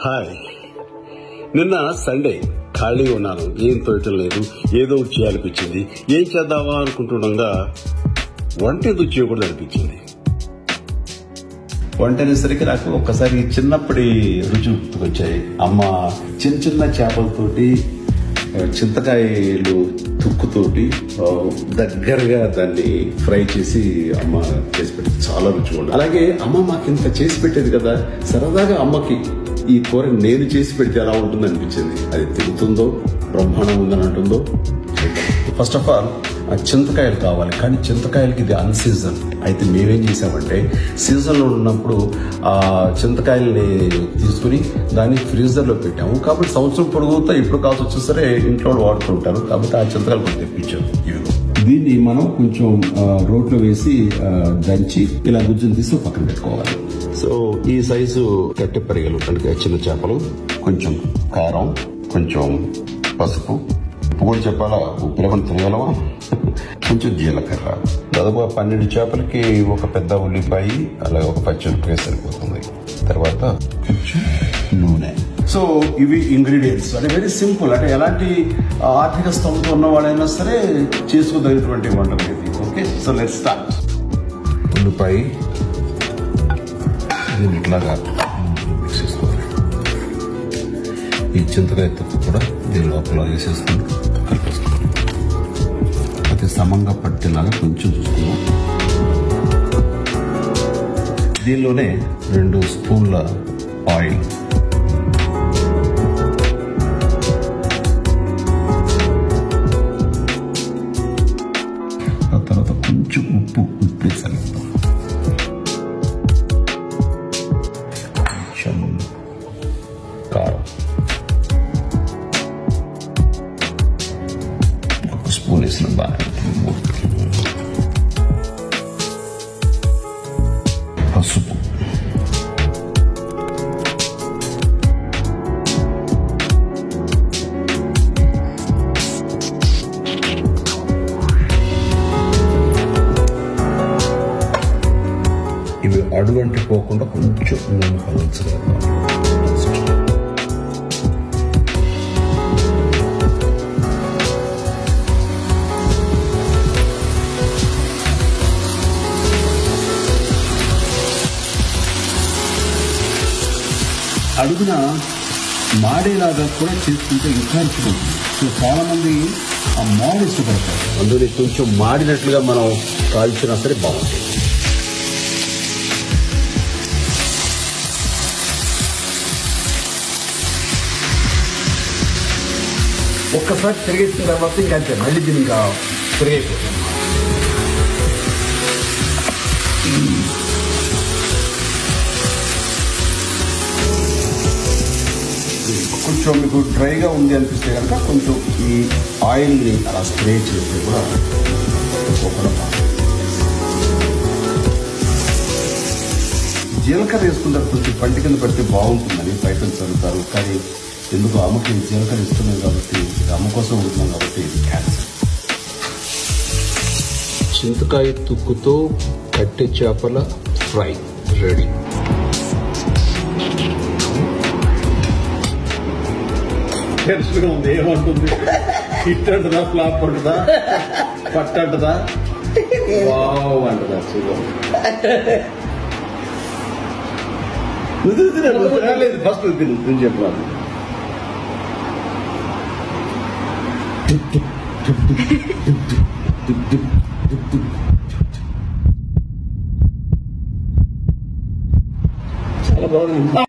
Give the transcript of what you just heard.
Hi, నిన్న Sunday ఖాళీగా ఉన్నాను. ఏం తోయటం లేదు, ఏదో ఒకటి చేయాలనిపించింది. ఏం చేద్దామా అనుకుంటుండగా వంట ఎందుకు చేయకూడదు అనిపించింది. వంట అనేసరికి నాకు ఒక్కసారి చిన్నప్పటి రుచి గుర్తుకొచ్చాయి. అమ్మ చిన్న చిన్న చేపలతోటి చింతకాయలు తుక్కుతోటి దగ్గరగా దాన్ని ఫ్రై చేసి అమ్మ చేసి పెట్టేది. చాలా రుచిగా ఉండేది. అలాగే అమ్మ మాకు ఇంత చేసి పెట్టేది కదా, సరదాగా అమ్మకి ఈ కూర నేను చేసి పెడితే ఎలా ఉంటుంది అనిపించింది. అది తిరుగుతుందో బ్రహ్మాండం ఉందని అంటుందో. ఫస్ట్ ఆఫ్ ఆల్ చింతకాయలు కావాలి, కానీ చింతకాయలకి ఇది అన్సీజన్. అయితే మేమేం చేసామంటే సీజన్లో ఉన్నప్పుడు ఆ చింతకాయల్ని తీసుకుని దాన్ని ఫ్రీజర్లో పెట్టాము. కాబట్టి సంవత్సరం పొడుగుతా ఎప్పుడు కావాల్సి వచ్చి సరే ఇంట్లో వాడుతుంటారు. కాబట్టి ఆ చింతకాయలు కొంచెం తెప్పించాము. దీన్ని మనం కొంచెం రోట్లో వేసి దంచి ఇలా గుజ్జును తీసి పక్కన పెట్టుకోవాలి. సో ఈ సైజు కట్టె పరిగెలు అంటే చిన్న చేపలు, కొంచెం కారం, కొంచెం పసుపు, ఉప్పు కూడా చెప్పాలా, ఉప్పు లేకుండా తినగలవా, కొంచెం జీలకర్ర, దాదాపు 12 చేపలకి ఒక పెద్ద ఉల్లిపాయ, అలాగే ఒక పచ్చిమిరపకాయ సరిపోతుంది. తర్వాత కొంచెం నూనె. సో ఇవి ఇంగ్రీడియంట్స్. అంటే వెరీ సింపుల్. అంటే ఎలాంటి ఆర్థిక స్తోమత ఉన్నవాడైనా సరే చేసుకోదగినటువంటి వంటలు ఇది. Okay, so let's start. ఉల్లిపాయ దీన్ని ఇట్లాగా మిక్స్ చేసుకోవాలి. ఈ చింతకాయ తొక్కు కూడా దీని లోపల వేసేసుకుని కలిపేసుకోవాలి. అది సమంగా పట్టేలాగా కొంచెం చూసుకున్నాం. దీనిలోనే 2 స్పూన్ల ఆయిల్, ఆ తర్వాత కొంచెం ఉప్పు వేసాలి. కొంచెం కారం, ఒక స్పూన్ వేసిన బాగా, పసుపు, ఇవి అడుగంటి పోకుండా కొంచెం నూనె కలచలేదు. అడుగున మాడేలాగా కూడా చేసుకుంటే ఇంకా ఇష్టపడుతుంది. సో చాలా మంది ఆ మాడు ఇష్టపడతారు. అందులో కొంచెం మాడినట్లుగా మనం కాల్చినా సరే బాగుంటుంది. ఒక్కసారి తిరిగేసిన తర్వాత ఇంకా అంతే, మళ్ళీ దీన్ని ఇంకా తిరిగైపోతుంది. కొంచెం మీకు డ్రైగా ఉంది అనిపిస్తే కనుక కొంచెం ఈ ఆయిల్ని అలా స్ప్రే చేస్తే కూడా జీలకర్ర వేసుకుంటారు. కొంచెం పంటి కింద పడితే బాగుంటుందని బయట చదువుతారు. కానీ ఎందుకు అమ్మకి జీలకర్ర ఇస్తున్నాం కాబట్టి, అమ్మ కోసం ఉంటున్నాం కాబట్టి ఇది క్యాన్సర్. చింతకాయ తుక్కుతో కట్టె చేపల ఫ్రై రెడీ. తెలుసుగా ఉంది ఏమంటుంది, హిట్ అంటదా, ఫ్లాప్ అంటదా, పట్టు అంటదా, వావ్ అంటదా. చూడలేదు ఫస్ట్ తిని చెప్పరాదు. చాలా బాగుంది.